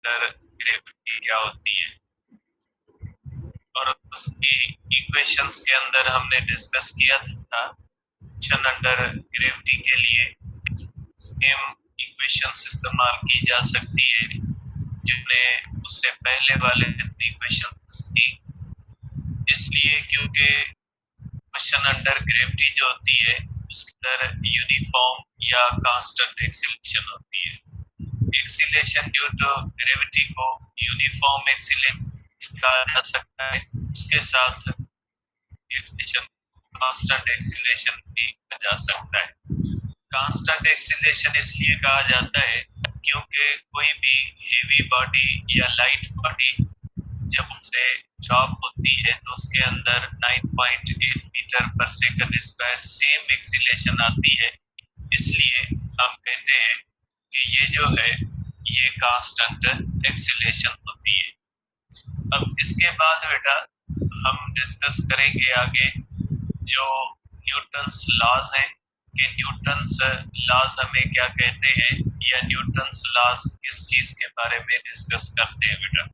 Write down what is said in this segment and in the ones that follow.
Gravity क्या होती है, और उसकी इक्वेशंस के अंदर हमने डिस्कस किया था मोशन अंडर ग्रेविटी के लिए सेम इक्वेशंस इस्तेमाल की जा सकती है जिन्हें उससे पहले वाले इक्वेशंस की, इसलिए क्योंकि मोशन अंडर ग्रेविटी जो होती है उसके अंदर यूनिफॉर्म या कांस्टेंट एक्सीलरेशन होती है। एक्सीलरेशन ड्यू टू ग्रेविटी को यूनिफॉर्म एक्सीलरेशन कहा जा सकता है, उसके साथ एक्सीलरेशन कांस्टेंट एक्सीलरेशन भी कहा जा सकता है। कांस्टेंट एक्सीलरेशन इसलिए कहा जाता है क्योंकि कोई भी हेवी बॉडी या लाइट बॉडी जब उसे ड्रॉप होती है तो उसके अंदर 9.8 मीटर पर सेकंड स्क्वायर सेम एक्सीलरेशन आती है, इसलिए हम कहते हैं कि ये जो है ये कांस्टेंट एक्सीलरेशन होती है। अब इसके बाद बेटा हम डिस्कस करेंगे आगे जो न्यूटन्स लॉज हैं कि न्यूटन्स लॉज हमें क्या कहते हैं, या न्यूटन्स लॉज किस चीज के बारे में डिस्कस करते हैं बेटा।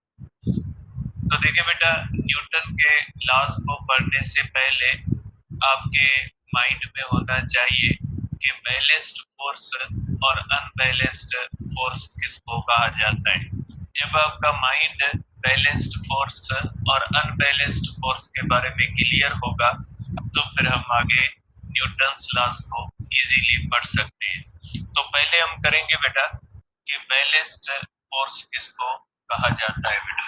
तो देखिए बेटा, न्यूटन के लॉज को पढ़ने से पहले आपके माइंड में होना चाहिए कि बैलेंस्ड फोर्स और अनबैलेंस्ड फोर्स किसको कहा जाता है। जब आपका माइंड बैलेंस्ड फोर्स और अनबैलेंस्ड फोर्स के बारे में क्लियर होगा तो फिर हम आगे न्यूटन्स लॉज को इजीली पढ़ सकते हैं। तो पहले हम करेंगे बेटा कि बैलेंस्ड फोर्स किसको कहा जाता है बेटा।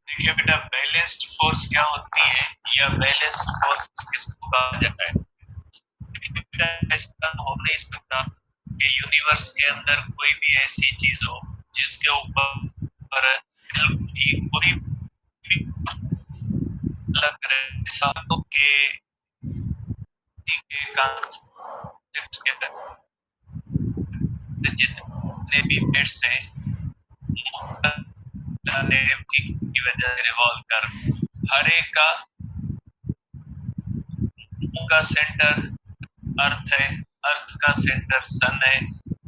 देखिए बेटा, बैलेंस्ड फोर्स क्या होती है या बैलेंस्ड फोर्स किसको कहा जाता है। ऐसा हो नहीं सकता कि यूनिवर्स के अंदर कोई भी ऐसी चीज हो जिसके ऊपर कोई भी अलग सालों के कॉन्सेप्ट के तहत जितने भी पेट्स हैं की वजह से रिवॉल्व कर, हर एक का सेंटर अर्थ है, अर्थ का सेंटर सन है,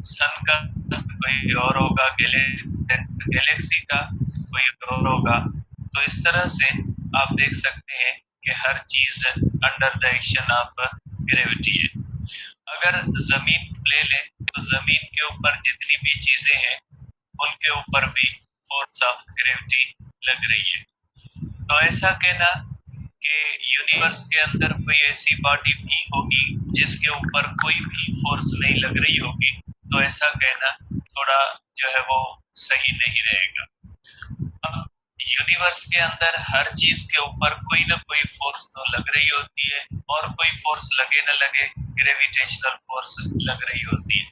सन का कोई और होगा, गैलेक्सी का कोई और होगा। तो इस तरह से आप देख सकते हैं कि हर चीज under the action of gravity है। अगर जमीन ले ले तो जमीन के ऊपर जितनी भी चीजें हैं उनके ऊपर भी फोर्स ऑफ ग्रेविटी लग रही है। तो ऐसा कहना कि यूनिवर्स के अंदर कोई ऐसी बॉडी भी होगी जिसके ऊपर कोई भी फोर्स नहीं लग रही होगी, तो ऐसा कहना थोड़ा जो है वो सही नहीं रहेगा। अब यूनिवर्स के अंदर हर चीज के ऊपर कोई ना कोई फोर्स तो लग रही होती है, और कोई फोर्स लगे न लगे ग्रेविटेशनल फोर्स लग रही होती है।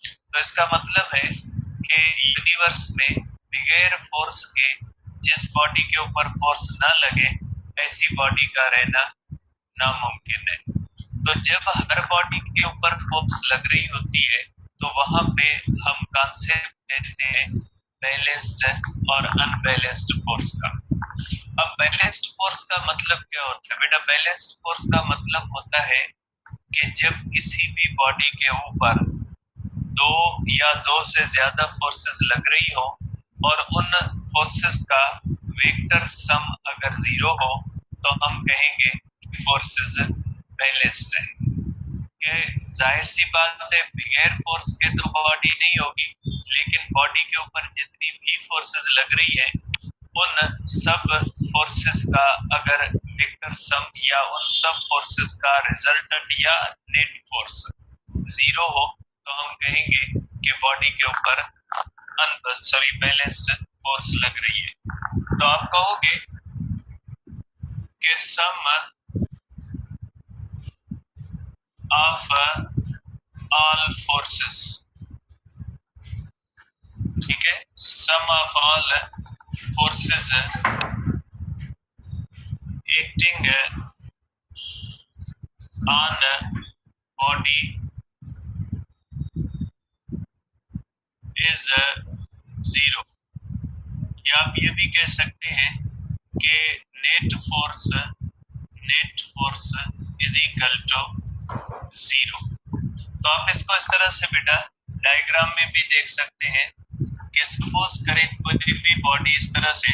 तो इसका मतलब है कि यूनिवर्स में बगैर फोर्स के जिस बॉडी के ऊपर फोर्स ना लगे ऐसी बॉडी का रहना नामुमकिन है। तो जब हर बॉडी के ऊपर फोर्स लग रही होती है तो वहां पे हम कॉन्सेप्ट लेते हैं बैलेंस्ड और अनबैलेंस्ड फोर्स का। अब बैलेंस्ड फोर्स का मतलब क्या होता है बेटा। बैलेंस्ड फोर्स का मतलब होता है कि जब किसी भी बॉडी के ऊपर दो या दो से ज्यादा फोर्सेस लग रही हो और उन फोर्सेस का वेक्टर सम अगर जीरो हो तो हम कहेंगे कि फोर्सेस बैलेंस्ड है। जाहिर सी बात है बगैर फोर्स के तो बॉडी नहीं होगी, लेकिन बॉडी के ऊपर जितनी भी फोर्सेस लग रही है उन सब फोर्सेस का अगर वेक्टर सम या उन सब फोर्सेस का रिजल्टेंट या नेट फोर्स जीरो हो तो हम कहेंगे कि बॉडी के ऊपर बैलेंस्ड फोर्स लग रही है। तो आप कहोगे कि सम ऑफ ऑल फोर्सेस, ठीक है, sum of all forces acting on body is zero. या आप ये भी कह सकते हैं कि net net force is equal to 0। तो आप इसको इस तरह से बेटा डायग्राम में भी देख सकते हैं कि सपोज करें कोई भी बॉडी इस तरह से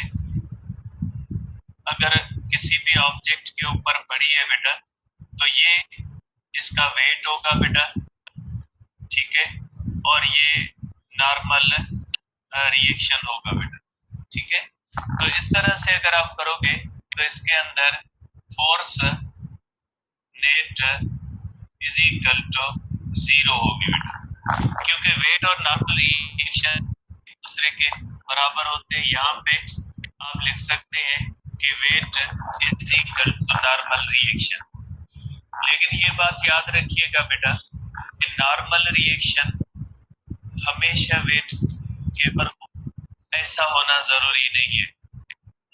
अगर किसी भी ऑब्जेक्ट के ऊपर पड़ी है बेटा, तो ये इसका वेट होगा बेटा, ठीक है, और ये नॉर्मल रिएक्शन होगा बेटा, ठीक है। तो इस तरह से अगर आप करोगे तो इसके अंदर force net is equal to 0 होगी बेटा, क्योंकि वेट और नॉर्मल रिएक्शन एक दूसरे के बराबर होते हैं। यहाँ पे आप लिख सकते हैं कि weight is equal to normal reaction. लेकिन ये बात याद रखिएगा बेटा कि नॉर्मल रिएक्शन हमेशा वेट के बराबर ऐसा होना जरूरी नहीं है।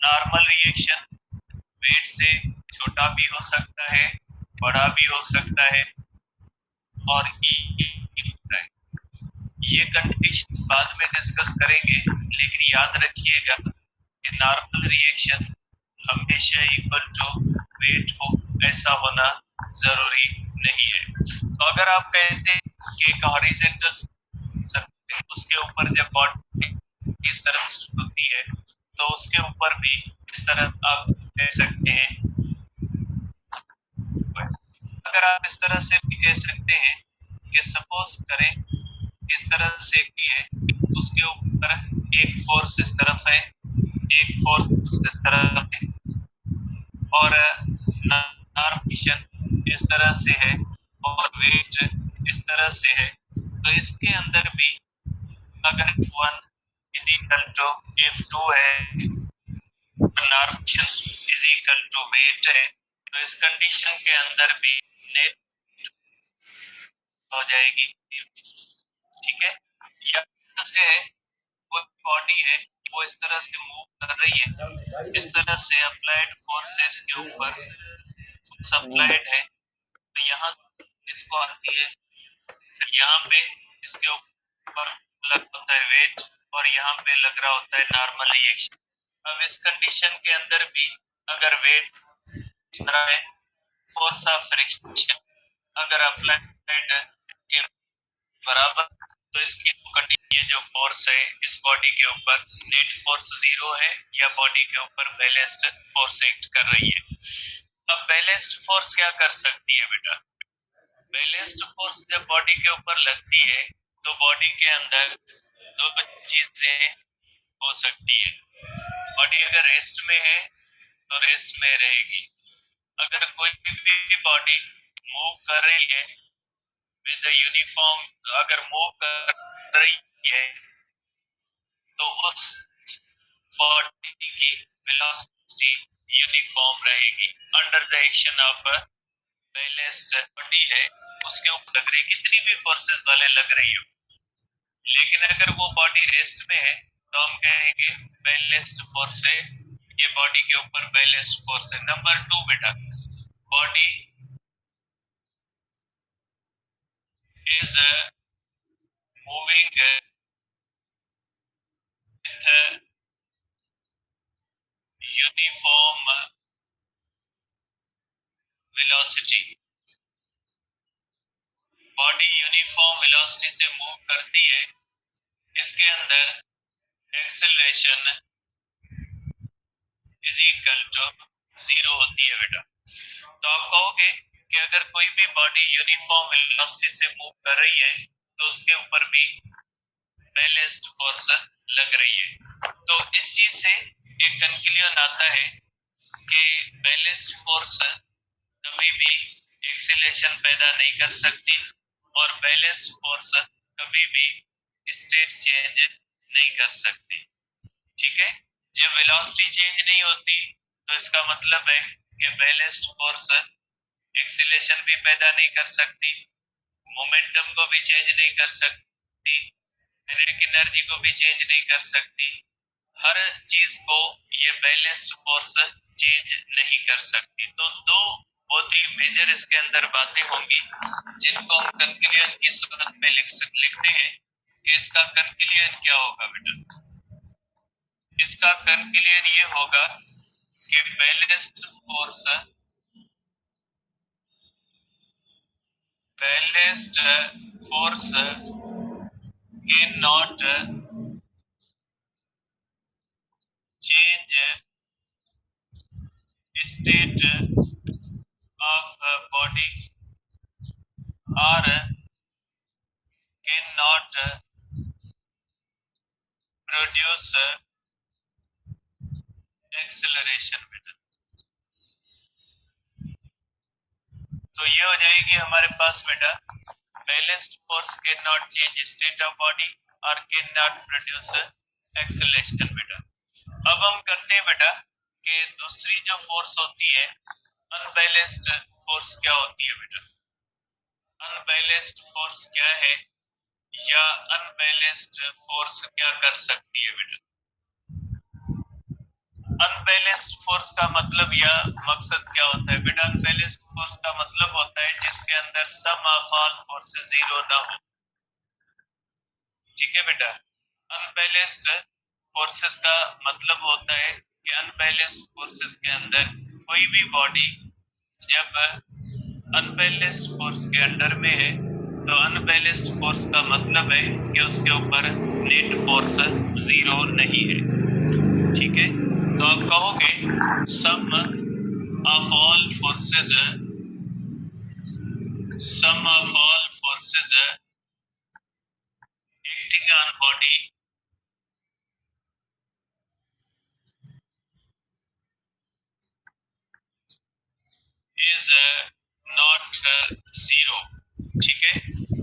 नॉर्मल रिएक्शन वेट से छोटा भी हो सकता है, बड़ा भी हो सकता है, और ये कंडीशंस बाद में डिस्कस करेंगे। लेकिन याद रखिएगा कि नॉर्मल रिएक्शन हमेशा इक्वल टू वेट हो ऐसा होना जरूरी नहीं है। तो अगर आप कहते हैं कि एक हॉरिजॉन्टल उसके ऊपर जब बॉडी इस तरह होती है तो उसके ऊपर भी इस तरह आप कह सकते हैं। अगर आप इस तरह से भी कह सकते हैं कि सपोज करें इस तरह से की है, उसके ऊपर एक फोर्स इस तरफ है, एक फोर्स इस तरफ है, और नॉर्मल इस तरह से है और वेट इस तरह से है। तो इसके अंदर भी अगर F1 is equal to F2 है, normal is equal to weight है, तो इस कंडीशन के अंदर भी नेट हो जाएगी, ठीक है। या से है कोई बॉडी है वो इस तरह से मूव कर रही है, इस तरह से अप्लाइड फोर्सेस के ऊपर अप्लाइड है, तो यहाँ इसको आती है, फिर यहाँ पे इसके ऊपर लग होता है वेट और यहाँ पे लग रहा होता है नॉर्मल रिएक्शन। अब इस कंडीशन के अंदर भी अगर वेट है, फोर्स ऑफ फ्रिक्शन अगर अप्लाइड के बराबर, तो इसकी ये जो फोर्स है इस बॉडी के ऊपर नेट फोर्स 0 है या बॉडी के ऊपर बैलेंस्ड फोर्स एक्ट कर रही है। अब बैलेंस्ड फोर्स क्या कर सकती है बेटा? बैलेंस्ड फोर्स जब बॉडी के ऊपर लगती है तो बॉडी के अंदर दो चीजें हो सकती है। बॉडी अगर रेस्ट में है तो रेस्ट में रहेगी। अगर कोई भी बॉडी मूव कर रही है विद यूनिफॉर्म, अगर मूव कर रही है तो उस बॉडी की वेलोसिटी यूनिफॉर्म रहेगी under the action of balanced body है, उसके ऊपर लग रही कितनी भी फोर्सेस वाले लग रही हो। लेकिन अगर वो बॉडी रेस्ट में है तो हम कहेंगे बैलेंस्ड फोर्स है, ये बॉडी के ऊपर बैलेंस्ड फोर्स है। नंबर 2 बेटा, body is moving with uniform velocity। Body uniform velocity से मूव करती है, इसके अंदर एक्सेलरेशन इज इक्वल टू 0 होती है बेटा। तो आप कहोगे कि अगर कोई भी बॉडी यूनिफॉर्म वेलोसिटी से मूव कर रही है तो उसके ऊपर भी बैलेंस्ड फोर्स लग रही है। तो इस चीज से एक कंक्लूजन आता है कि बैलेंस्ड फोर्स कभी भी एक्सीलरेशन पैदा नहीं कर सकती और बैलेंस्ड फोर्स कभी भी स्टेट चेंज नहीं कर सकती, ठीक है। जब वेलोसिटी चेंज नहीं होती तो इसका मतलब है कि बैलेंस्ड फोर्स एक्सीलरेशन भी पैदा नहीं कर सकती, मोमेंटम को भी चेंज नहीं कर सकती, काइनेटिक एनर्जी को भी चेंज नहीं कर सकती। हर चीज को ये बैलेंस्ड फोर्स चेंज नहीं कर सकती। तो दो बहुत ही मेजर इसके अंदर बातें होंगी जिनको हम कंक्लूजन की सूरत में लिखते हैं कि इसका कंक्लूजन क्या होगा बेटा? इसका कंक्लूजन ये होगा कि balanced force balanced force can not change state of body or cannot produce acceleration बेटा। तो ये हो जाएगी हमारे पास बेटा balanced force can not change state of body और कैन नॉट प्रोड्यूस एक्सेलरेशन बेटा। अब हम करते हैं बेटा कि दूसरी जो फोर्स होती है अनबैलेंस्ड फोर्स क्या होती है बेटा। अनबैलेंस्ड फोर्स क्या है या अनबैलेंस्ड फोर्स क्या कर सकती है बेटा। अनबैलेंस्ड फोर्स का मतलब या मकसद क्या होता है बेटा। अनबैलेंस्ड फोर्स का मतलब होता है जिसके अंदर सम ऑफ ऑल फोर्सेस जीरो ना हो। ठीक है बेटा। अनबैलेंस्ड फोर्सेस का मतलब होता है कि अनबैलेंस्ड फोर्सेस के अंदर कोई भी बॉडी जब अनबैलेंस्ड फोर्स के अंडर में है तो अनबैलेंस्ड फोर्स का मतलब है कि उसके ऊपर नेट फोर्स जीरो नहीं है। ठीक है। तो आप कहोगे sum of all forces acting on body is not zero. ठीक है।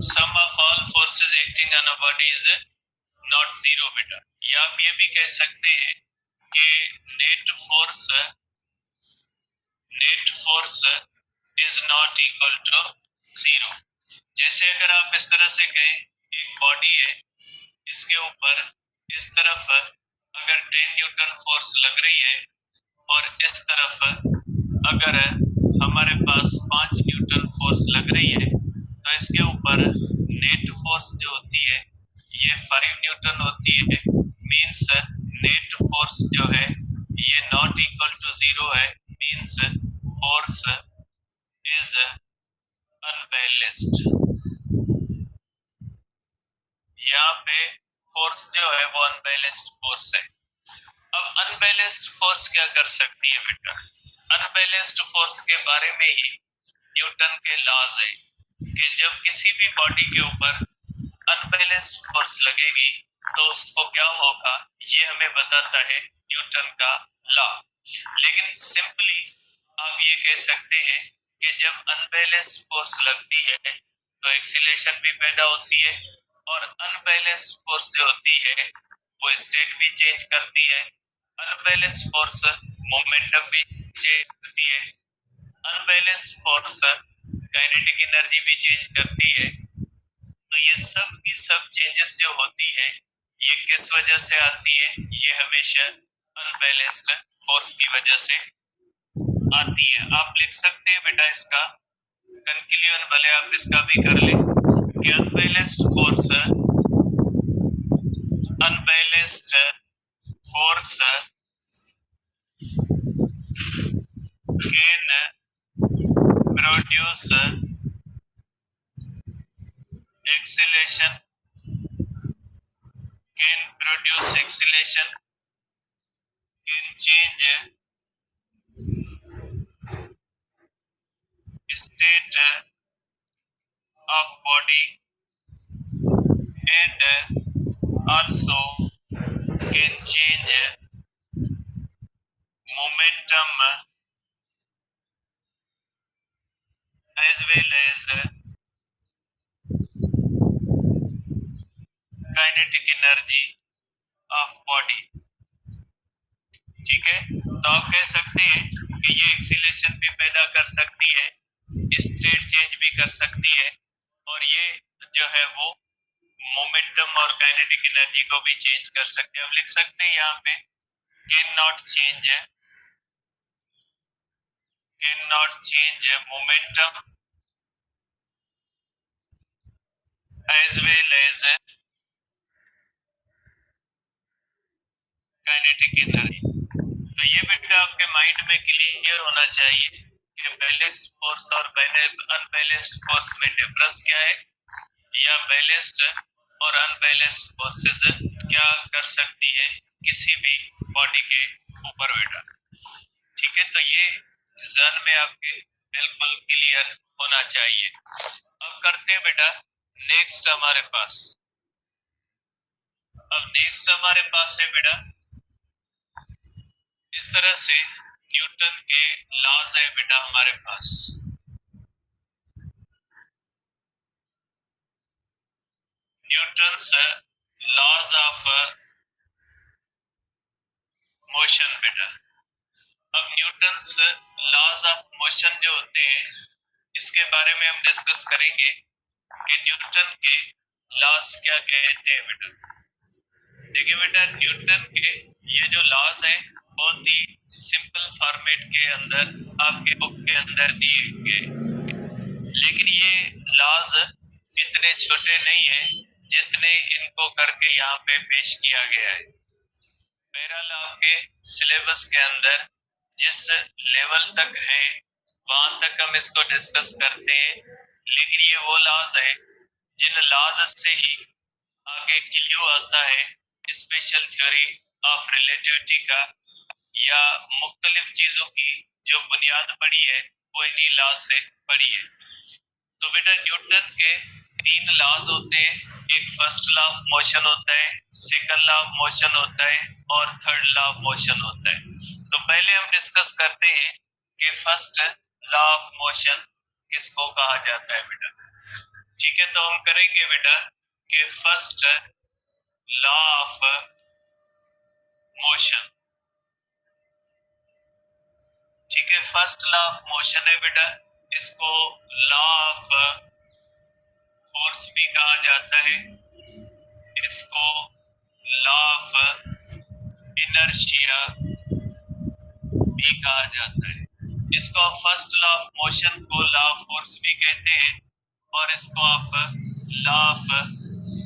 Sum of all forces acting on a body is not zero बेटा। या आप ये भी कह सकते हैं कि net force is not equal to zero. जैसे अगर आप इस तरह से कहें एक बॉडी है इसके ऊपर इस तरफ अगर 10 न्यूटन फोर्स लग रही है और इस तरफ अगर हमारे पास 5 न्यूटन फोर्स लग रही है तो इसके ऊपर नेट फोर्स जो होती है ये 5 न्यूटन होती है। मींस नेट फोर्स जो है ये नॉट इक्वल टू जीरो है। Means force is unbalanced. यहाँ पे फोर्स जो है वो अनबैलेंस्ड फोर्स है। अब अनबैलेंस्ड फोर्स क्या कर सकती है बेटा। अनबैलेंस्ड फोर्स के बारे में ही न्यूटन के लॉज है कि जब किसी भी बॉडी के ऊपर अनबैलेंस्ड फोर्स लगेगी तो उसको क्या होगा ये हमें बताता है न्यूटन का लॉ। लेकिन सिंपली आप ये कह सकते हैं कि जब अनबैलेंस्ड फोर्स लगती है तो एक्सीलरेशन भी पैदा होती है और अनबैलेंस्ड फोर्स जो होती है वो स्टेट भी चेंज करती है। अनबैलेंस्ड फोर्स मोमेंटम भी चेंज करती है। अनबैलेंस्ड फोर्स काइनेटिक एनर्जी भी चेंज करती है। तो ये सब की सब चेंजेस जो होती है ये किस वजह से आती है। ये हमेशा अनबैलेंस्ड फोर्स की वजह से आती है। आप लिख सकते हैं बेटा इसका कंक्लूजन, भले आप इसका भी कर लें कि unbalanced force can produce acceleration can change state of body and also can change momentum as well as kinetic energy of body। ठीक है। तो आप कह सकते हैं कि ये एक्सीलरेशन भी पैदा कर सकती है, स्टेट चेंज भी कर सकती है और ये जो है वो मोमेंटम और काइनेटिक एनर्जी को भी चेंज कर सकते हैं। अब लिख सकते हैं यहाँ पे can not change momentum as well as kinetic energy. तो ये बेटा आपके माइंड में क्लियर होना चाहिए कि बैलेंस्ड फोर्स और अनबैलेंस्ड फोर्स में डिफरेंस क्या है, या बैलेंस्ड और अनबैलेंस्ड फोर्सेस क्या कर सकती है किसी भी बॉडी के ऊपर बेटा। ठीक है, तो ये जहन में आपके बिल्कुल क्लियर होना चाहिए। अब करते हैं बेटा नेक्स्ट हमारे पास। अब नेक्स्ट हमारे पास है बेटा इस तरह से न्यूटन के लॉज है बेटा हमारे पास। न्यूटन्स लॉज ऑफ मोशन बेटा। अब न्यूटन्स लॉज ऑफ मोशन जो होते हैं इसके बारे में हम डिस्कस करेंगे कि न्यूटन के लॉज क्या कहते हैं बेटा। देखिए बेटा न्यूटन के ये जो लॉज है बहुत ही सिंपल फॉर्मेट के अंदर आपके बुक के अंदर दिए गए, लेकिन ये लॉज इतने छोटे नहीं है जितने इनको करके यहाँ पे पेश किया गया है। बहरहाल आपके सिलेबस के अंदर जिस लेवल तक है वहां तक हम इसको डिस्कस करते हैं, लेकिन ये वो लॉज है जिन लॉज से ही आगे क्ल्यू आता है स्पेशल थ्योरी ऑफ रिलेटिविटी का, या मुख्तलिफ चीजों की जो बुनियाद पड़ी है वो इन्हीं लॉज से पड़ी है। तो बेटा न्यूटन के तीन लॉज होते हैं, एक फर्स्ट लॉ ऑफ मोशन होता है, सेकंड लॉ ऑफ मोशन होता है और थर्ड लॉ ऑफ मोशन होता है। तो पहले हम डिस्कस करते हैं कि फर्स्ट लॉ ऑफ मोशन किसको कहा जाता है बेटा। ठीक है, तो हम करेंगे बेटा कि फर्स्ट लॉ ऑफ मोशन। ठीक है, फर्स्ट लॉ ऑफ मोशन है बेटा, इसको लॉ ऑफ फोर्स भी कहा जाता है, इसको लॉ ऑफ इनर्शिया भी कहा जाता है। इसको फर्स्ट लॉ ऑफ मोशन को लॉ ऑफ फोर्स भी कहते हैं और इसको आप लॉ ऑफ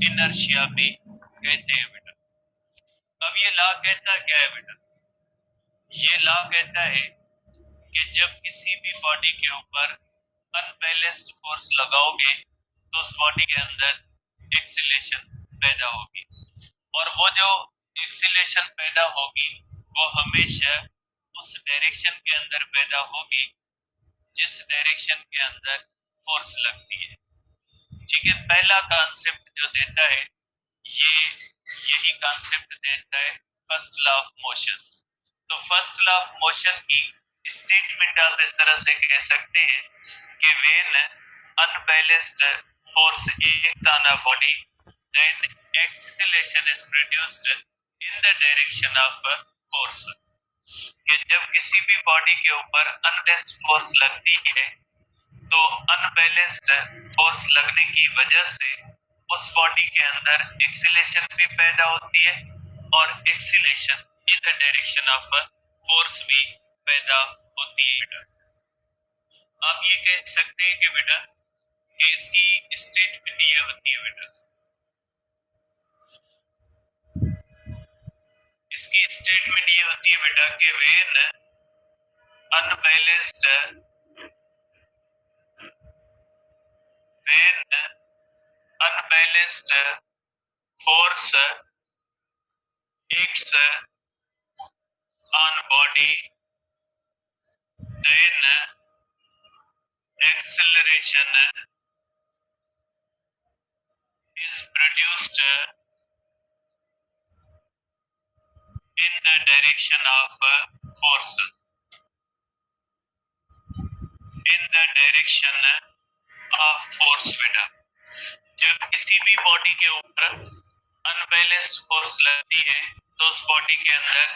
इनर्शिया भी कहते हैं बेटा। अब ये लॉ कहता क्या है बेटा, ये लॉ कहता है कि जब किसी भी बॉडी के ऊपर अनबैलेंस्ड फोर्स लगाओगे तो उस बॉडी के अंदर एक्सीलरेशन पैदा होगी, और वो जो एक्सीलरेशन पैदा होगी वो हमेशा उस डायरेक्शन के अंदर पैदा होगी जिस डायरेक्शन के अंदर फोर्स लगती है। ठीक है, पहला कॉन्सेप्ट जो देता है ये यही कॉन्सेप्ट देता है फर्स्ट लॉ ऑफ मोशन। तो फर्स्ट लॉ ऑफ मोशन की स्टेटमेंट आप इस तरह से कह सकते हैं कि when unbalanced force acts on a body then acceleration is produced in the direction of force। कि जब किसी भी बॉडी के ऊपर अनबैलेंस्ड फोर्स लगती है तो अनबैलेंस्ड फोर्स लगने की वजह से उस बॉडी के अंदर एक्सीलरेशन भी पैदा होती है और acceleration in the direction of force भी पैदा होती है बेटा। आप ये कह सकते हैं कि बेटा कि इसकी स्टेटमेंट ये होती है बेटा, इसकी स्टेटमेंट ये होती है बेटा कि when unbalanced force acts on body then acceleration is produced in the direction of force, in the direction of force बेटा। जब किसी भी बॉडी के ऊपर अनबैलेंस्ड फोर्स लगती है तो उस बॉडी के अंदर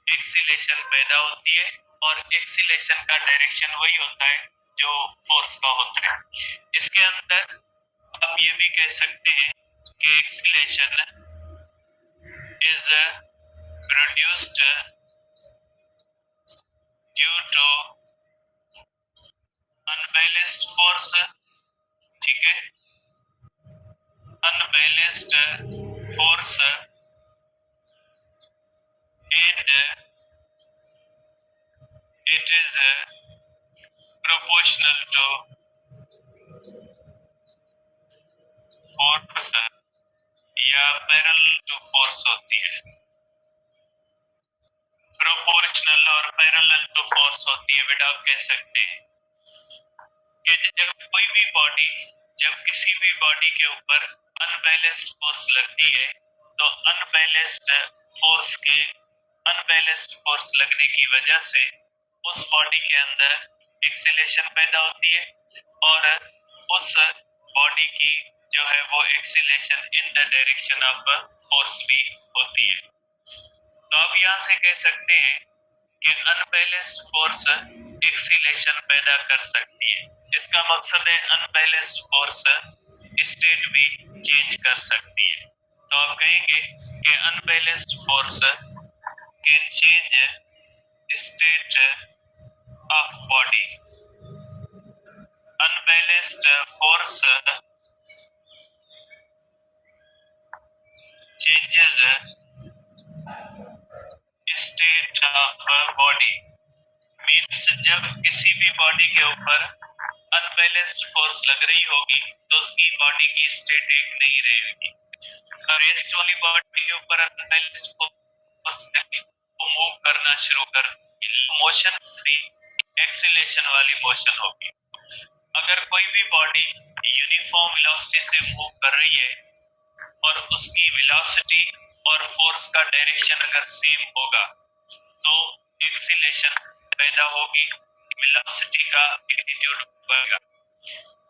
एक्सीलरेशन पैदा होती है और एक्सीलरेशन का डायरेक्शन वही होता है जो फोर्स का होता है। इसके अंदर आप ये भी कह सकते हैं कि acceleration is produced due to unbalanced force. ठीक है, unbalanced force and it is proportional to force या पैरेलल टू फोर्स होती है। प्रोपोर्शनल और पैरेलल टू फोर्स होती है बेटा। आप कह सकते हैं कि जब किसी भी बॉडी के ऊपर अनबैलेंस्ड फोर्स लगती है तो अनबैलेंस्ड फोर्स लगने की वजह से उस बॉडी के अंदर एक्सीलेशन पैदा होती है और उस बॉडी की जो है वो acceleration in the direction of force भी होती है। तो आप यहाँ से कह सकते हैं कि अनबैलेंस्ड फोर्स एक्सीलेशन पैदा कर सकती है। इसका मकसद है अनबैलेंस्ड फोर्स स्टेट भी चेंज कर सकती है। तो आप कहेंगे कि unbalanced force can change state of body. Unbalanced force changes state of body. Means जब किसी भी बॉडी के ऊपर अनबैलेंस्ड फोर्स लग रही होगी तो उसकी बॉडी की स्टेट एक नहीं रहेगी। और रेस्ट वाली बॉडी के ऊपर अनबैलेंस्ड फोर्स लगी वो मूव करना शुरू कर, मोशन भी एक्सीलेशन वाली मोशन होगी। अगर कोई भी बॉडी यूनिफॉर्म वेलोसिटी से मूव कर रही है और उसकी वेलोसिटी और फोर्स का डायरेक्शन अगर सेम होगा तो एक्सीलेशन पैदा होगी, वेलोसिटी का मैग्नीट्यूड बढ़ेगा।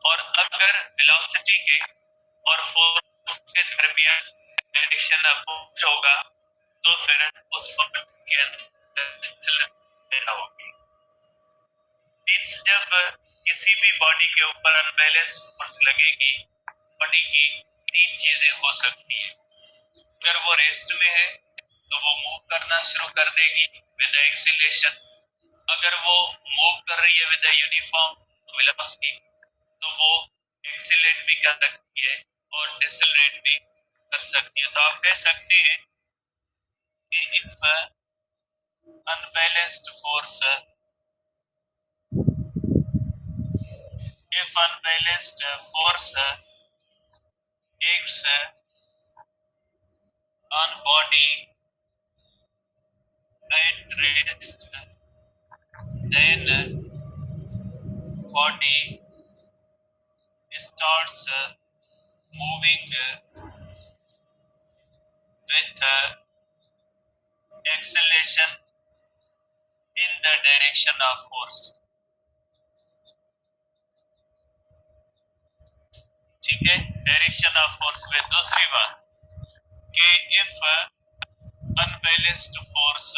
और अगर वेलोसिटी के और फोर्स के दरमियान डायरेक्शन अपोजिट होगा तो फिर उस बॉडी के अंदर पैदा होगी। मींस जब किसी भी बॉडी के ऊपर अनबैलेंस्ड फोर्स लगेगी बॉडी की तीन चीजें हो सकती है। अगर वो रेस्ट में है तो वो मूव करना शुरू कर देगी विद एक्सीलेशन। अगर वो मूव कर रही है विद यूनिफॉर्म वेलोसिटी तो वो एक्सीलेट भी कर सकती है और डिसेलरेट भी कर सकती है। तो आप कह सकते हैं कि if unbalanced force acts on body at rest, then body starts moving with acceleration in the direction of force। ठीक है, डायरेक्शन ऑफ फोर्स में। दूसरी बात कि if unbalanced force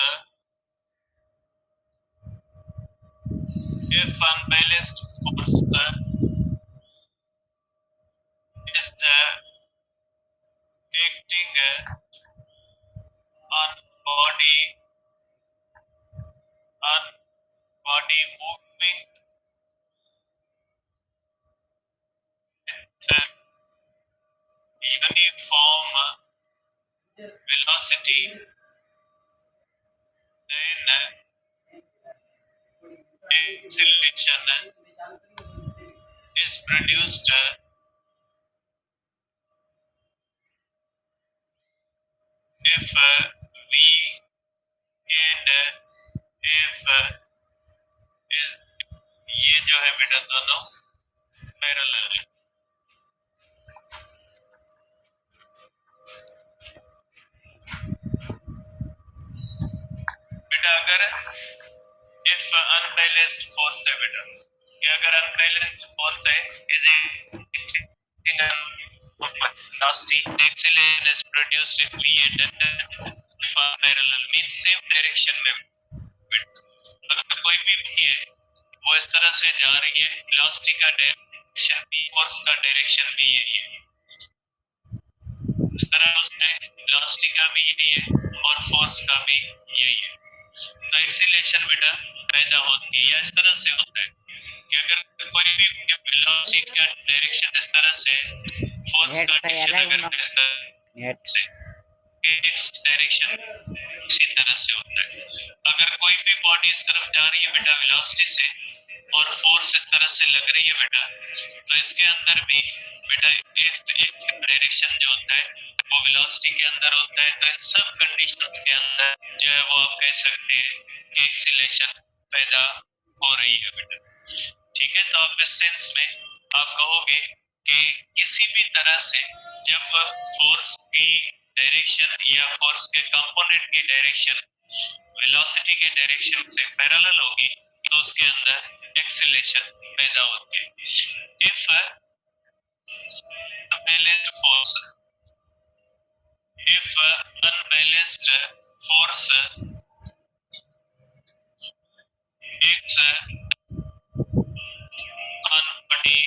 is acting on body moving with uniform velocity, then acceleration is produced if v and if is ये जो है बेटा दोनों पैरेलल है। बेटा अगर इफ अनबैलेंस्ड फोर्स है बेटा कि अगर अनबैलेंस्ड फोर्स है is velocity acceleration is produced if v and if parallel means same direction में। अगर कोई भी है वो इस तरह से जा रही है, वेलोसिटी का डायरेक्शन भी फोर्स का डायरेक्शन भी यही है। इस तरह उसमें वेलोसिटी का भी यही है और फोर्स का भी यही है। तो एक्सीलेशन बेटा पैदा होती है या इस तरह से होता है कि अगर कोई भी वेलोसिटी का डायरेक्शन इस तरह से फोर्स का डायरेक्शन अगर इस तरह से एक्स डायरेक्शन इसी तरह से होता है। अगर कोई भी बॉडी इस तरफ जा रही है बेटा वेलोसिटी से और फोर्स इस तरह से लग रही है बेटा, तो इसके अंदर भी बेटा एक डायरेक्शन जो होता है वो वेलोसिटी के अंदर होता है। तो इन सब कंडीशंस के अंदर जो है वो आप कह सकते हैं कि एक्सीलरेशन पैदा हो रही है बेटा। ठीक है, तो आप इस सेंस में आप कहोगे कि किसी भी तरह से जब फोर्स की डायरेक्शन या फोर्स के कंपोनेंट की डायरेक्शन वेलोसिटी के डायरेक्शन से पैरेलल होगी तो उसके अंदर एक्सीलरेशन पैदा होती है। If unbalanced force, if unbalanced force acts on body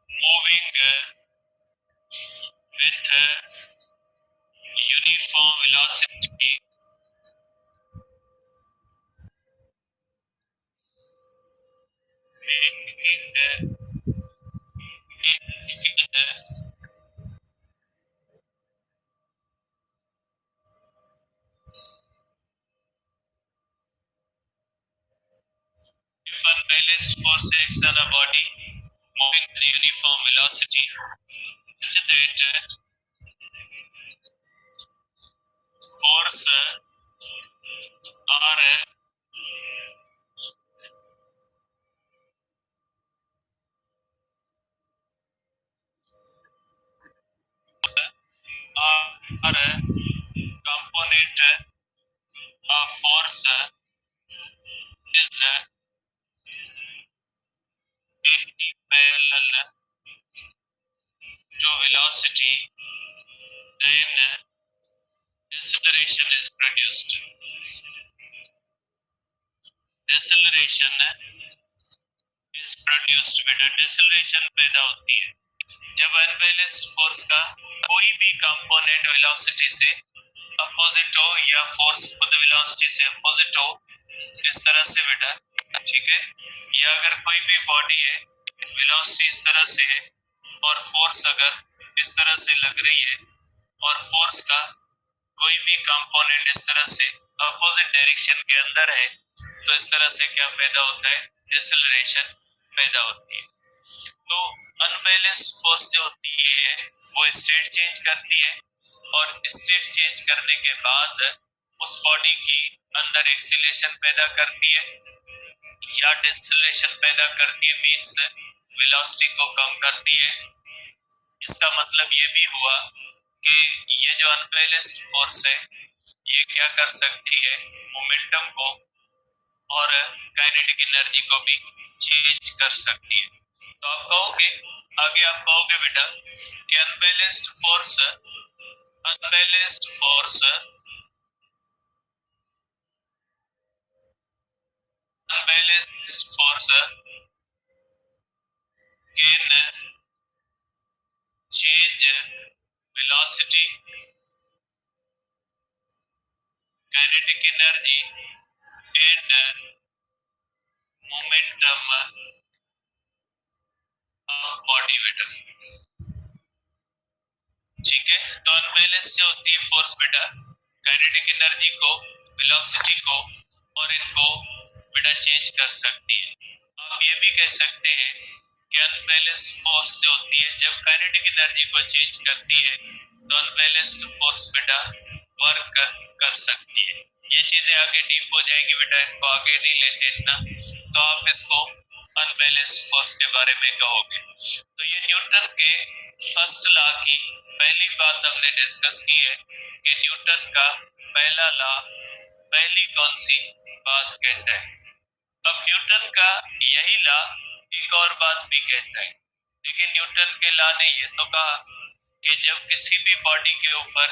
moving with uniform velocity, making if unbalanced force acts on a body moving with uniform velocity, such that force are component of force is in parallel to velocity, then deceleration is produced. Deceleration is produced बेटा, deceleration पैदा होती है जब unbalanced force का कोई भी component velocity से opposite हो या फोर्स खुद वेलोसिटी से अपोजिट हो, इस तरह से बेटा। ठीक है, या अगर कोई भी बॉडी है वेलोसिटी इस तरह से है और फोर्स अगर इस तरह से लग रही है और फोर्स का कोई भी कंपोनेंट इस तरह से अपोजिट डायरेक्शन के अंदर है, तो इस तरह से क्या पैदा होता है, डिसेलरेशन पैदा होती है। तो अनबैलेंस्ड फोर्स जो होती है वो स्टेट चेंज करती है और स्टेट चेंज करने के बाद उस बॉडी की अंदर एक्सीलरेशन पैदा करती है या डिसेलरेशन पैदा करती है, मींस वेलोसिटी को कम करती है। इसका मतलब ये भी हुआ कि ये जो अनबैलेंस्ड फोर्स है ये क्या कर सकती है, मोमेंटम को और काइनेटिक एनर्जी को भी चेंज कर सकती है। तो आप कहोगे, आगे आप कहोगे बेटा कि unbalanced force can change velocity, kinetic energy and momentum of body weight। ठीक है, तो अनबैलेंस जो होती है फोर्स बेटा, काइनेटिक एनर्जी को, वेलोसिटी को और इनको बेटा चेंज कर सकती है। आप ये भी कह सकते हैं कि अनबैलेंस फोर्स जो होती है जब काइनेटिक एनर्जी को चेंज करती है तो अनबैलेंस्ड फोर्स बेटा वर्क कर सकती है। ये चीजें आगे डीप हो जाएगी बेटा, इनको आगे नहीं लेते इतना, तो आप इसको अनबैलेंस्ड फोर्स के बारे में कहोगे। तो ये न्यूटन के फर्स्ट लॉ की पहली बात हमने डिस्कस की है कि न्यूटन का पहला लॉ पहली कौन सी बात कहता है। अब न्यूटन का यही लॉ एक और बात भी कहता है, लेकिन न्यूटन के लॉ ने ये तो कहा कि जब किसी भी बॉडी के ऊपर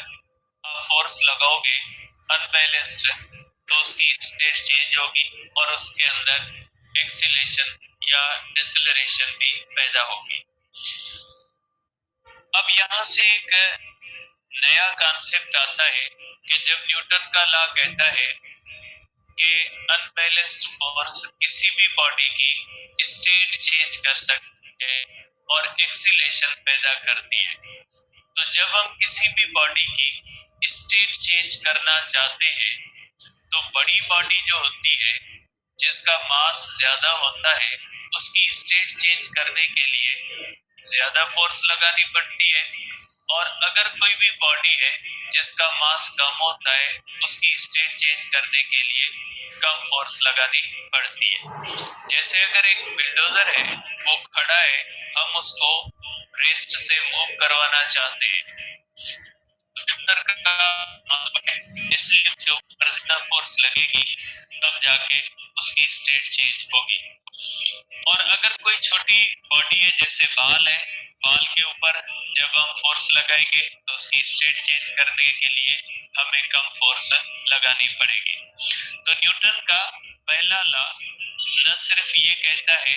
आप फोर्स लगाओगे अनबैलेंस्ड तो उसकी स्टेट चेंज होगी और उसके अंदर एक्सीलरेशन या डिसेलरेशन भी पैदा होगी। अब यहाँ से एक नया कॉन्सेप्ट आता है कि जब न्यूटन का लॉ कहता है कि अनबैलेंस्ड फोर्स किसी भी बॉडी की स्टेट चेंज कर सकती है और एक्सीलरेशन पैदा करती है, तो जब हम किसी भी बॉडी की स्टेट चेंज करना चाहते हैं तो बड़ी बॉडी जो होती है जिसका मास ज्यादा होता है उसकी स्टेट चेंज करने के लिए ज्यादा फोर्स लगानी पड़ती है, और अगर कोई भी बॉडी है जिसका मास कम होता है उसकी स्टेट चेंज करने के लिए कम फोर्स लगानी पड़ती है। जैसे अगर एक बिल्डोजर है, वो खड़ा है, हम उसको रेस्ट से मूव करवाना चाहते हैं, इसलिए उसके ऊपर ज्यादा फोर्स लगेगी, तब जाके उसकी स्टेट चेंज होगी। और अगर कोई छोटी बॉडी है, जैसे बाल है, बाल के ऊपर जब हम फोर्स लगाएंगे तो उसकी स्टेट चेंज करने के लिए हमें कम फोर्स लगानी पड़ेगी। तो न्यूटन का पहला लॉ न सिर्फ ये कहता है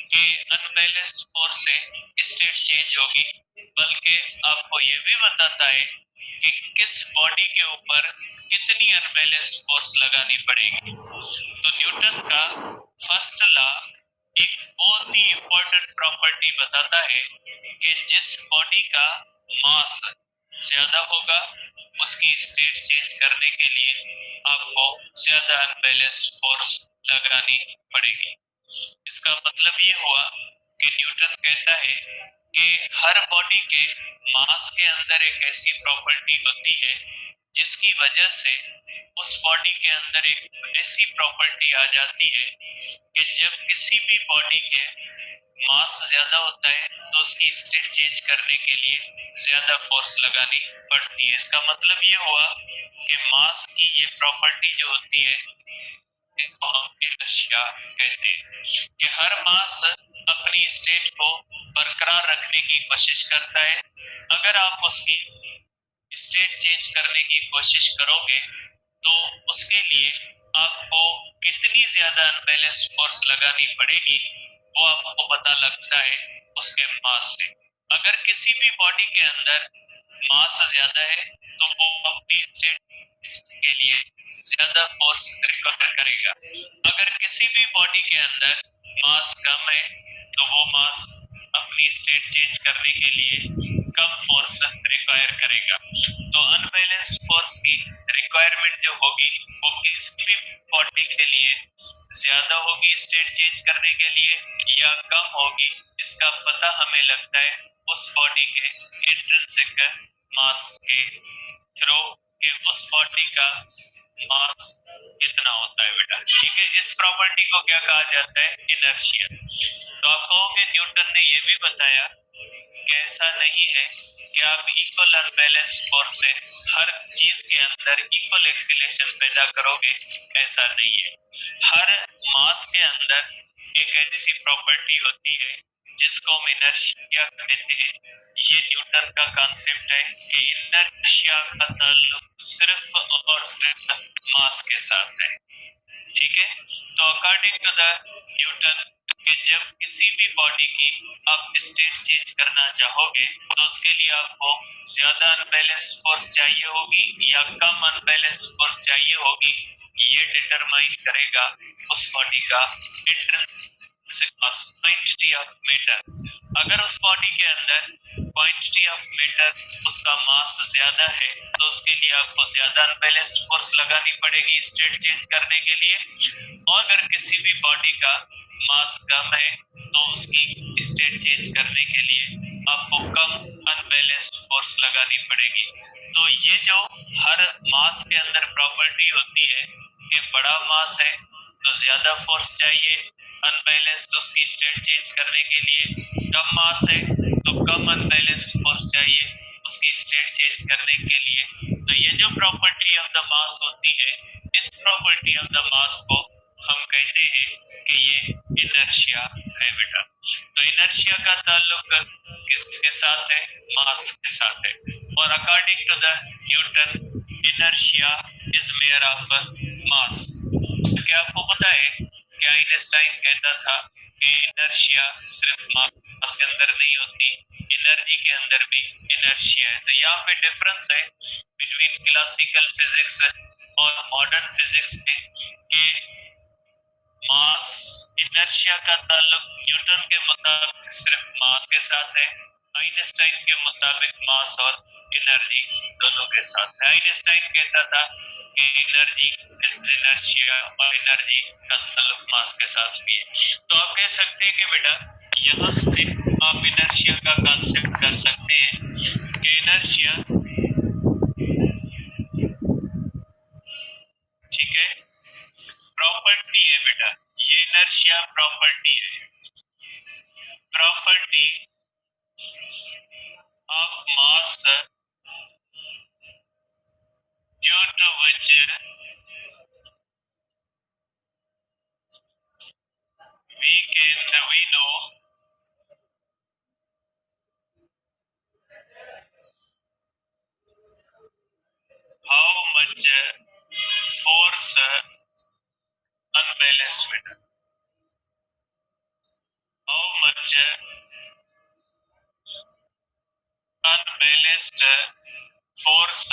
कि अनबैलेंस्ड फोर्स से स्टेट चेंज होगी, बल्कि आपको ये भी बताता है कि किस बॉडी के ऊपर कितनी अनबैलेंस्ड फोर्स लगानी पड़ेगी। तो न्यूटन का फर्स्ट लॉ एक बहुत ही इंपॉर्टेंट प्रॉपर्टी बताता है कि जिस बॉडी का मास ज्यादा होगा उसकी स्टेट चेंज करने के लिए आपको ज्यादा अनबैलेंस्ड फोर्स लगानी पड़ेगी। इसका मतलब ये हुआ कि न्यूटन कहता है कि हर बॉडी के मास के अंदर एक ऐसी प्रॉपर्टी होती है जिसकी वजह से उस बॉडी के अंदर एक ऐसी प्रॉपर्टी आ जाती है कि जब किसी भी बॉडी के मास ज्यादा होता है तो उसकी स्टेट चेंज करने के लिए ज्यादा फोर्स लगानी पड़ती है। इसका मतलब ये हुआ कि मास की ये प्रॉपर्टी जो होती है इसको हम इनर्शिया कहते हैं, कि हर मास अपनी स्टेट को बरकरार रखने की कोशिश करता है। अगर आप उसकी स्टेट चेंज करने की कोशिश करोगे तो उसके लिए आपको कितनी ज्यादा अनबैलेंस्ड फोर्स लगानी पड़ेगी वो आपको पता लगता है उसके मास से। अगर किसी भी बॉडी के अंदर मास ज्यादा है तो वो अपनी स्टेट के लिए ज्यादा फोर्स रिक्वायर करेगा। अगर किसी भी बॉडी के अंदर मास कम है तो वो मास अपनी स्टेट चेंज करने के लिए कम फोर्स रिक्वायर करेगा। तो अनबैलेंस्ड फोर्स की रिक्वायरमेंट जो होगी वो किसी भी बॉडी के लिए ज्यादा होगी स्टेट चेंज करने के लिए या कम होगी, इसका पता हमें लगता है उस बॉडी के इंट्रिंसिक मास के थ्रू कि उस बॉडी का मास कितना होता है बेटा। ठीक है, इस प्रॉपर्टी को क्या कहा जाता है? इनर्शिया। तो आप कहोगे न्यूटन ने यह भी बताया कि ऐसा नहीं है कि आप इक्वल अनबैलेंस्ड फोर्स से हर चीज के अंदर इक्वल एक्सीलरेशन पैदा करोगे, ऐसा नहीं है। हर मास के अंदर एक ऐसी प्रॉपर्टी होती है जिसको हम इनर्शिया कहते हैं। ये न्यूटन का कॉन्सेप्ट है कि इनर्शिया का ताल्लुक सिर्फ और सिर्फ मास के साथ है। ठीक है, तो अकॉर्डिंग टू द न्यूटन कि जब किसी भी बॉडी की आप स्टेट चेंज करना चाहोगे तो उसके लिए आपको ज्यादा अनबैलेंस्ड फोर्स चाहिए होगी या कम अनबैलेंस्ड फोर्स चाहिए होगी, ये डिटरमाइन करेगा उस बॉडी का intrinsic mass, quantity of matter. अगर उस बॉडी के अंदर क्वांटिटी ऑफ मैटर उसका मास ज्यादा है तो उसके लिए आपको ज्यादा अनबैलेंस्ड फोर्स लगानी पड़ेगी स्टेट चेंज करने के लिए। और अगर किसी भी बॉडी का मास कम है तो उसकी स्टेट चेंज करने के लिए आपको कम अनबैलेंस्ड फोर्स लगानी पड़ेगी। तो ये जो हर मास के अंदर प्रॉपर्टी होती है कि बड़ा मास है तो ज्यादा फोर्स चाहिए अनबैलेंस्ड उसकी स्टेट चेंज करने के लिए, कम मास है तो कम अनबैलेंस्ड फोर्स चाहिए उसकी स्टेट चेंज करने के लिए। तो ये जो प्रॉपर्टी ऑफ द मास होती है, इस प्रॉपर्टी ऑफ द मास को हम कहते हैं कि ये इनर्शिया है बेटा। तो इनर्शिया का ताल्लुक किसके साथ है? मास के साथ है। और according to the Newton inertia is measure of mass. क्या आपको पता है कि आइंस्टाइन कहता था कि इनर्शिया सिर्फ मास के अंदर नहीं होती, एनर्जी के अंदर भी इनर्शिया है। तो यहाँ पे डिफरेंस है बिटवीन क्लासिकल फिजिक्स और मॉडर्न फिजिक्स में कि मास इनर्शिया का ताल्लुक न्यूटन के मुताबिक सिर्फ मास के साथ है, आइंस्टाइन के मुताबिक मास और एनर्जी दोनों के साथ है। आइंस्टाइन कहता था कि एनर्जी इनर्शिया और एनर्जी का ताल्लुक मास के साथ भी है। तो आप कह सकते हैं कि बेटा यहाँ से आप इनर्शिया का कॉन्सेप्ट कर सकते हैं कि इनर्शिया, ठीक है, प्रॉपर्टी है बेटा, ये इनर्शिया प्रॉपर्टी है, property of mass due to which we know how much force unbalanced बेटा, how much unbalanced force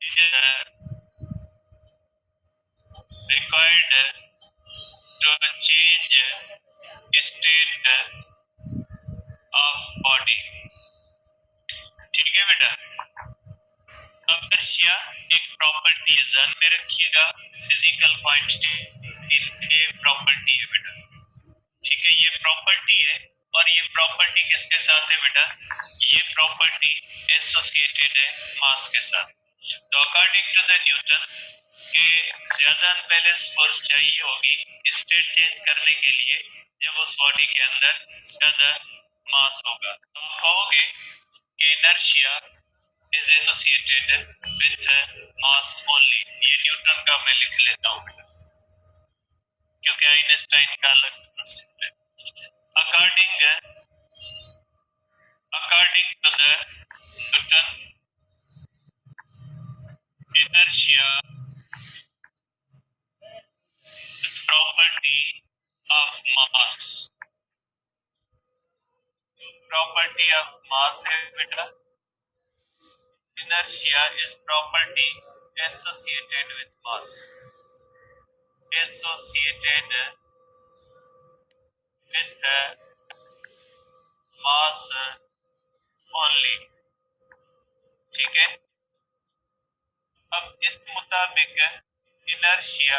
is required to change state of body। ठीक है बेटा, इनर्शिया एक प्रॉपर्टी है, ध्यान में रखिएगा, फिजिकल क्वांटिटी प्रॉपर्टी है बेटा, ठीक है, ये प्रॉपर्टी है और ये प्रॉपर्टी किसके साथ है बेटा, ये प्रॉपर्टी एसोसिएटेड है मास के साथ। तो अकॉर्डिंग टू द न्यूटन के ज्यादा अनबैलेंस फोर्स चाहिए होगी स्टेट चेंज करने के लिए जब उस बॉडी के अंदर ज्यादा मास होगा। तो आप कहोगे कि inertia is associated with mass only, ये न्यूटन का मैं लिख लेता हूँ बेटा क्योंकि आइंस्टाइन का अलग कॉन्सेप्ट है। According to the Newton inertia property of mass, property of mass है बेटा, inertia is property associated with mass, associated with mass only, ठीक है। अब इस मुताबिक inertia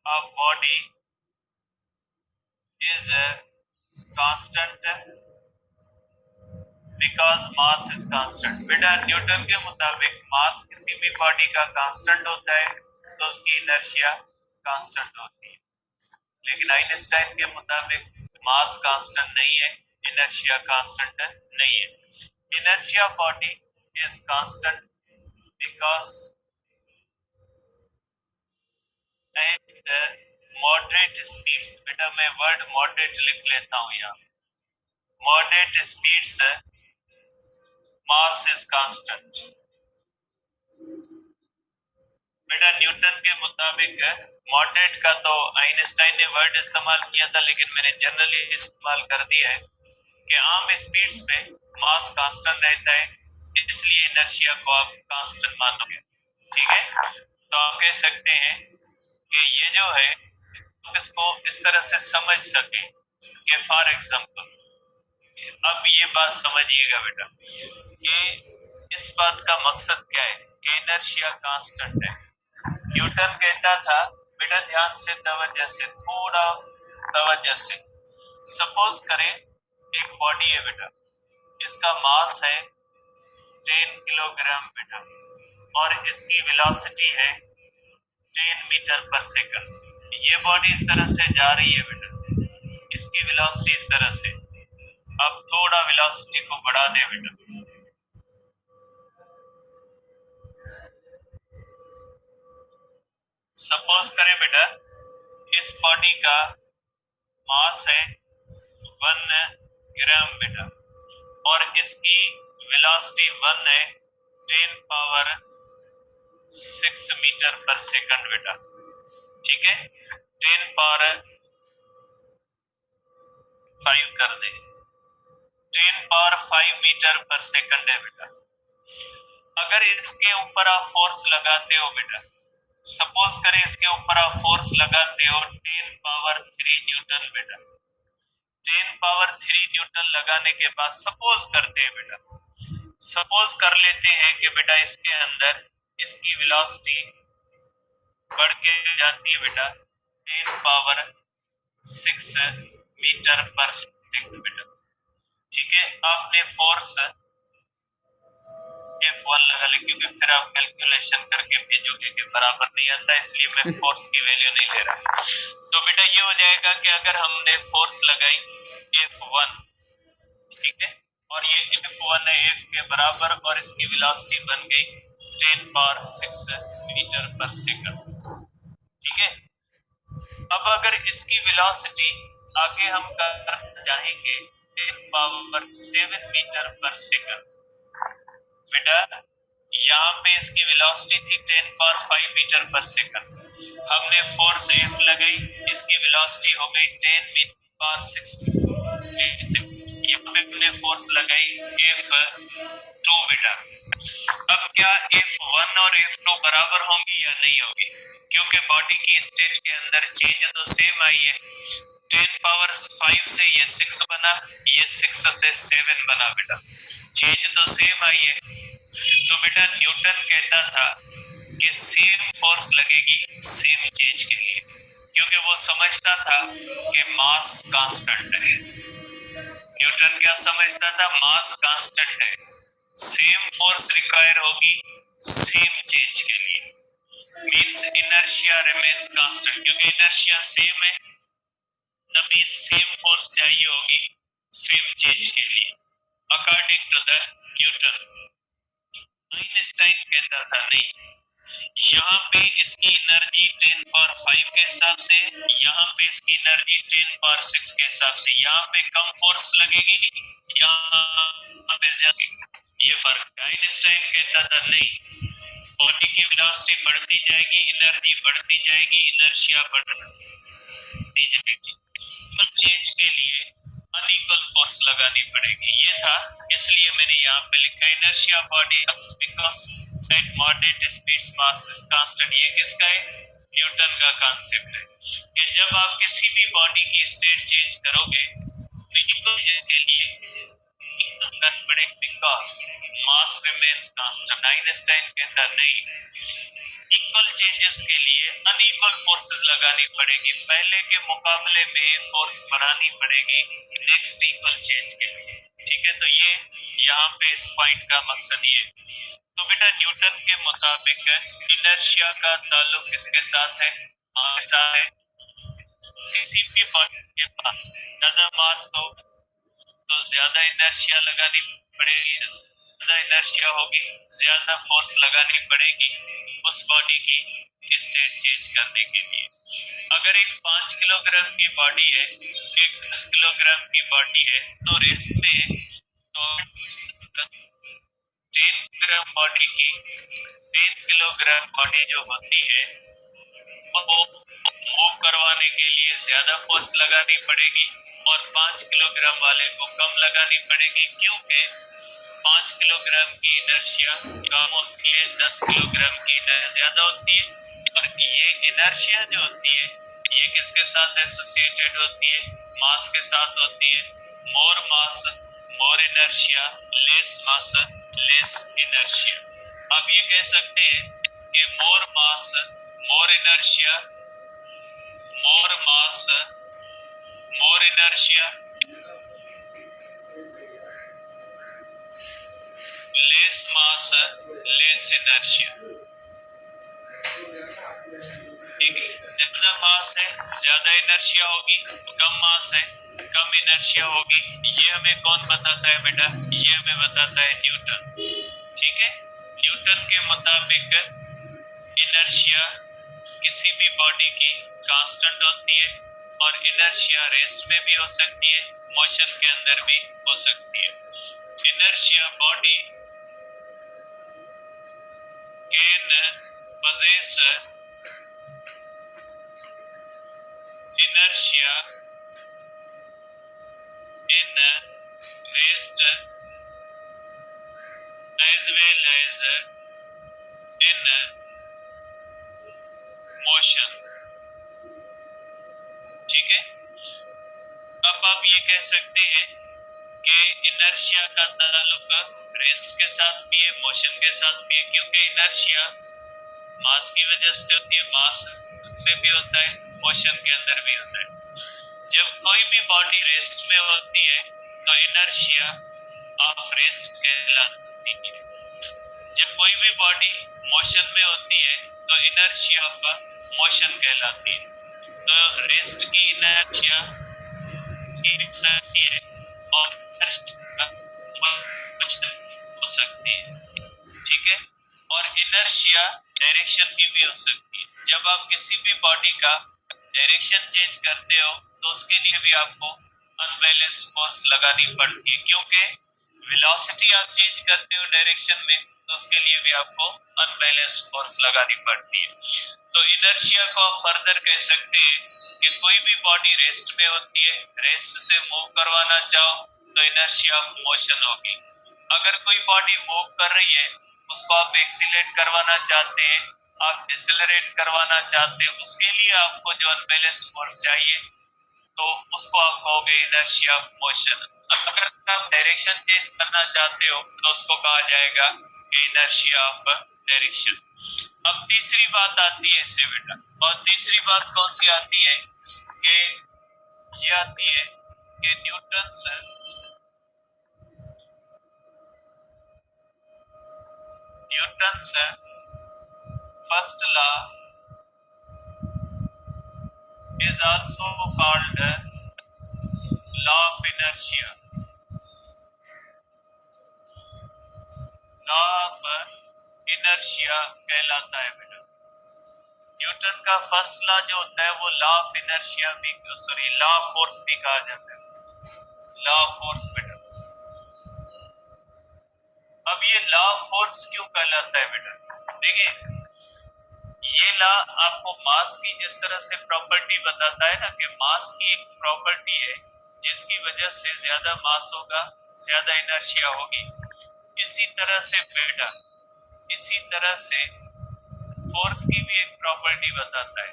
of body is constant because mass is constant। बेटा Newton के मुताबिक मास किसी भी बॉडी का कांस्टेंट होता है तो उसकी इनर्शिया कांस्टेंट होती है, लेकिन आइंस्टाइन के मुताबिक मास कांस्टेंट नहीं है, इनर्शिया कांस्टेंट नहीं है। Inertia body is constant because at moderate speeds, बेटा मैं वर्ड मॉडरेट लिख लेता हूँ यहाँ, moderate speeds mass is constant. बेटा न्यूटन के मुताबिक मॉडरेट का तो आइंस्टाइन ने वर्ड इस्तेमाल किया था, लेकिन मैंने जनरली इस्तेमाल कर दिया है कि आम स्पीड्स पे मास कांस्टेंट रहता है, इसलिए इनर्शिया को आप कांस्टेंट मानोगे, ठीक है। तो आप कह सकते हैं कि ये जो है इसको इस तरह से समझ सके कि फॉर एग्जांपल, अब ये बात समझिएगा बेटा कि इस बात का मकसद क्या है कि इनर्शिया कांस्टेंट है। न्यूटन कहता था, बेटा ध्यान से तवज्जो से, थोड़ा तवज्जो से, सपोज करें एक बॉडी है बेटा, इसका मास है 10 किलोग्राम बेटा और इसकी वेलोसिटी है 10 मीटर पर सेकंड। ये बॉडी इस तरह से जा रही है बेटा, इसकी वेलोसिटी इस तरह से, अब थोड़ा वेलोसिटी को बढ़ा दे बेटा, सपोज करें बेटा इस बॉडी का मास है 1 ग्राम बेटा और इसकी वेलोसिटी 1 है 10 पावर 6 मीटर पर सेकंड बेटा, ठीक है, 10 पावर 5 कर दे, 10 पावर 5 मीटर पर सेकंड है बेटा। अगर इसके ऊपर आप फोर्स लगाते हो बेटा, सपोज करें इसके ऊपर आप फोर्स लगाते हो 10 पावर 3 न्यूटन बेटा, 10 पावर 3 न्यूटन लगाने के बाद सपोज करते हैं बेटा, सपोज कर लेते हैं कि बेटा इसके अंदर इसकी वेलोसिटी बढ़ के जाती है बेटा 10⁻⁶ मीटर पर सेकंड बेटा। ठीक है, आपने फोर्स F1 लगा ली, क्योंकि फिर आप कैलकुलेशन करके भेजोगे कि बराबर नहीं आता, इसलिए मैं फोर्स की वैल्यू नहीं ले रहा। तो बेटा ये हो जाएगा कि अगर हमने फोर्स लगाई F1, ठीक है, और ये F1 है F के बराबर और इसकी वेलोसिटी बन गई 10⁻⁶ मीटर पर सेकंड। ठीक है, अब अगर इसकी वेलोसिटी आगे हम करना चाहेंगे 10⁻⁷ मीटर पर सेकंड, बेटा यहाँ पे इसकी वेलोसिटी थी 10⁻⁵ मीटर पर सेकंड, हमने फोर्स F लगाई, इसकी वेलोसिटी हो गई 10⁻⁶, यहाँ पे हमने फोर्स लगाई F2 बेटा। अब क्या F1 और F2 बराबर होंगी या नहीं होगी, क्योंकि बॉडी की स्टेट के अंदर चेंज तो सेम आई है। 10⁻⁵ से ये 6 बना, ये 6 से 7 बना बेटा, चेंज तो सेम आई है। तो बेटा न्यूटन कहता था कि सेम फोर्स लगेगी सेम चेंज के लिए, क्योंकि वो समझता था कि मास कांस्टेंट है। न्यूटन क्या समझता था? मास कांस्टेंट है, सेम फोर्स रिक्वायर होगी सेम चेंज के लिए, मींस इनर्शिया रिमेन्स कांस्टेंट, क्योंकि इनर्शिया सेम है तभी सेम फोर्स चाहिए होगी सेम चेंज के लिए, according to the Newton. Einstein कहता था नहीं, यहाँ पे इसकी एनर्जी 10⁻⁵ के हिसाब से, यहाँ पे इसकी एनर्जी 10⁻⁶ के हिसाब से, यहाँ पे कम फोर्स लगेगी, यहाँ पे ज्यादा, ये फर्क। आइंस्टाइन कहता था नहीं, बॉडी की वेलोसिटी बढ़ती जाएगी, एनर्जी बढ़ती जाएगी, इनर्शिया बढ़ती जाएगी, तो चेंज के लिए अनइक्वल फोर्स लगानी पड़ेगी, ये था। इसलिए मैंने यहाँ पे लिखा inertia body because at moderate speed mass is constant. ये किसका है? न्यूटन का कॉन्सेप्ट है कि जब आप किसी भी बॉडी की स्टेट चेंज करोगे तो इक्वल के लिए because mass remains constant. Einstein कहता नहीं, इक्वल चेंजेस के लिए अनइक्वल फोर्सेस लगानी पड़ेगी, पहले के मुकाबले में फोर्स बढ़ानी पड़ेगी नेक्स्ट इक्वल चेंज के लिए। ठीक है, तो ये यहाँ पे इस पॉइंट का मकसद ये। तो बेटा न्यूटन के मुताबिक इनर्शिया का ताल्लुक किसके साथ है? मास के साथ है। किसी भी बॉडी के पास ज्यादा मास हो तो ज्यादा इनर्शिया लगानी पड़ेगी, ज्यादा इनर्शिया होगी ज्यादा फोर्स लगानी पड़ेगी उस बॉडी की स्टेट चेंज करने के लिए। अगर एक 5 किलोग्राम की बॉडी है, एक 10 किलोग्राम की बॉडी है, तो रेस में तो 10 ग्राम बॉडी की 10 किलोग्राम बॉडी जो होती है वो मूव करवाने के लिए ज्यादा फोर्स लगानी पड़ेगी और 5 किलोग्राम वाले को कम लगानी पड़ेगी, क्योंकि 5 किलोग्राम की इनर्शिया कम होती है, 10 किलोग्राम की इनर्शिया ज्यादा होती है। और ये इनर्शिया जो होती है ये किसके साथ एसोसिएटेड होती है? मास के साथ होती है। More mass more inertia, less mass less inertia. आप ये कह सकते हैं कि more mass more inertia, more mass more inertia, less mass less inertia. ठीक है, जितना मास है ज्यादा इनर्शिया होगी, कम मास है कम इनर्शिया होगी। ये हमें कौन बताता है बेटा? ये हमें बताता है न्यूटन। ठीक है, न्यूटन के मुताबिक इनर्शिया किसी भी बॉडी की कांस्टेंट होती है और इनर्शिया रेस्ट में भी हो सकती है, मोशन के अंदर भी हो सकती है। Inertia body can possess inertia in rest as well as in motion। ठीक है, अब आप ये कह सकते हैं कि इनर्शिया का ताल्लुक रेस्ट के साथ भी है, मोशन के साथ भी है, क्योंकि इनर्शिया मास की वजह से होती है, मास से भी होता है, मोशन के अंदर भी होता है। जब कोई भी बॉडी रेस्ट में होती है तो इनर्शिया ऑफ रेस्ट कहलाती है। जब कोई भी बॉडी मोशन में होती है तो इनर्शिया ऑफ मोशन कहलाती है। तो रेस्ट की इनर्शिया की सकती है और हो सकती है, ठीक है। और इनर्शिया डायरेक्शन की भी हो सकती है। जब आप किसी भी बॉडी का डायरेक्शन चेंज करते हो तो उसके लिए भी आपको अनबैलेंस्ड फोर्स लगानी पड़ती है, क्योंकि वेलोसिटी आप चेंज करते हो डायरेक्शन में तो उसके लिए भी आपको अनबैलेंस्ड फोर्स लगानी पड़ती है। तो इनर्शिया को आप फर्दर कह सकते हैं कि कोई भी बॉडी रेस्ट में होती है, रेस्ट से मूव करवाना चाहो तो इनर्शिया ऑफ मोशन होगी। अगर कोई बॉडी मूव कर रही है, उसको आप एक्सीलरेट करवाना चाहते हैं, आप डिसेलरेट करवाना चाहते हैं, उसके लिए आपको जो अनबैलेंस्ड फोर्स चाहिए तो उसको आप कहोगे इनर्शिया ऑफ मोशन। अगर आप डायरेक्शन चेंज करना चाहते हो तो उसको कहा जाएगा इनर्शिया ऑफ डायरेक्शन। अब तीसरी बात आती है इससे बेटा, और तीसरी बात कौन सी आती है कि ये आती है कि Newton's first law is also called law of inertia. Law of inertia कहलाता है बेटा। न्यूटन का फर्स्ट लॉ जो होता है वो लॉ ऑफ इनर्शिया भी, सॉरी लॉ ऑफ फोर्स भी कहा जाता है। लॉ ऑफ फोर्स बेटा। अब ये लॉ ऑफ फोर्स क्यों कहलाता है बेटा? देखिए, ये लॉ आपको मास की जिस तरह से प्रॉपर्टी बताता है ना कि मास की एक प्रॉपर्टी है जिसकी वजह से ज्यादा मास होगा, ज्यादा इनर्शिया होगी। इसी तरह से बेटा, इसी तरह से फोर्स की भी एक प्रॉपर्टी बताता है।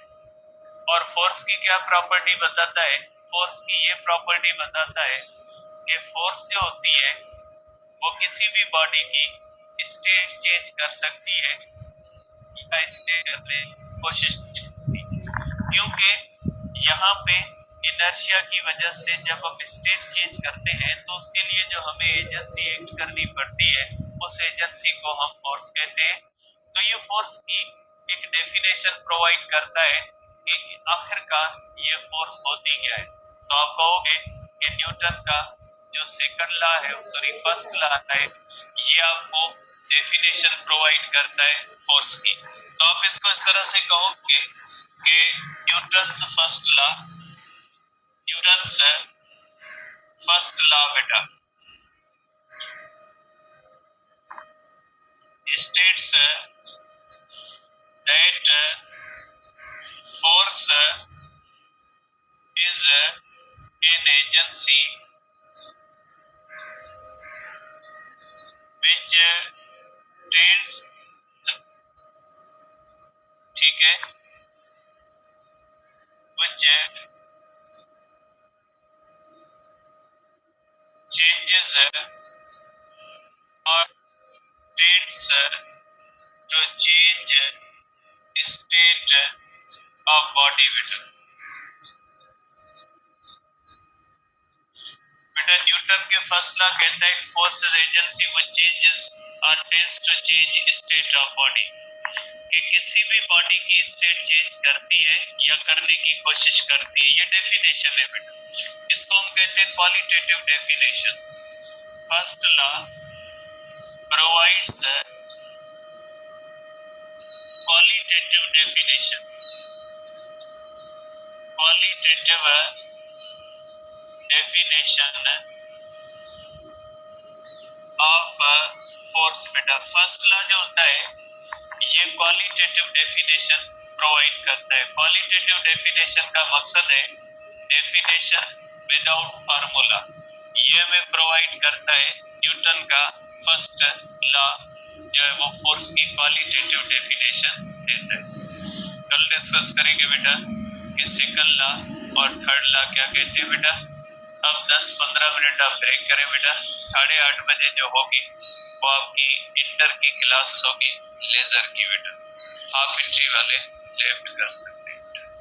और फोर्स की क्या प्रॉपर्टी बताता है? फोर्स की ये प्रॉपर्टी बताता है कि फोर्स जो होती है वो किसी भी बॉडी की स्टेट चेंज कर सकती है या स्टेट करने की कोशिश करती है, क्योंकि यहाँ पे इनर्शिया की वजह से जब हम स्टेट चेंज करते हैं तो उसके लिए जो हमें एजेंसी एक्ट करनी पड़ती है उस एजेंसी को हम फोर्स कहते हैं। तो ये फोर्स की एक डेफिनेशन प्रोवाइड करता है कि आखिरकार ये फोर्स होती क्या है। तो आप कहोगे कि न्यूटन का जो सेकंड लॉ है, सॉरी फर्स्ट लॉ है, ये आपको डेफिनेशन प्रोवाइड करता है फोर्स की। तो आप इसको इस तरह से कहोगे कि Newton's first law, Newton's first law बेटा states that force is an agency which tends, ठीक है, which changes or tends to change state of body बेटा। बेटा न्यूटन के फर्स्ट लॉ कहता है force is agency which changes और tends to change state of body, कि किसी भी बॉडी की स्टेट चेंज करती है या करने की कोशिश करती है। ये डेफिनेशन है बेटा, इसको हम कहते हैं qualitative definition. First law provides qualitative definition, qualitative definition of force बेटा। फर्स्ट लॉ जो होता है ये क्वालिटेटिव डेफिनेशन प्रोवाइड करता है। क्वालिटेटिव डेफिनेशन का मकसद है डेफिनेशन विदाउट फार्मूला, ये हमें प्रोवाइड करता है। न्यूटन का फर्स्ट लॉ जो है वो फोर्स की क्वालिटेटिव डेफिनेशन देता है। कल डिस्कस करेंगे बेटा कि सेकंड लॉ और थर्ड लॉ क्या कहते हैं बेटा। अब 10-15 मिनट आप ब्रेक करें बेटा। 8:30 बजे जो होगी वो आपकी इंटर की क्लास होगी लेजर की बेटा। हाफ इंट्री वाले लेफ्ट कर सकते हैं।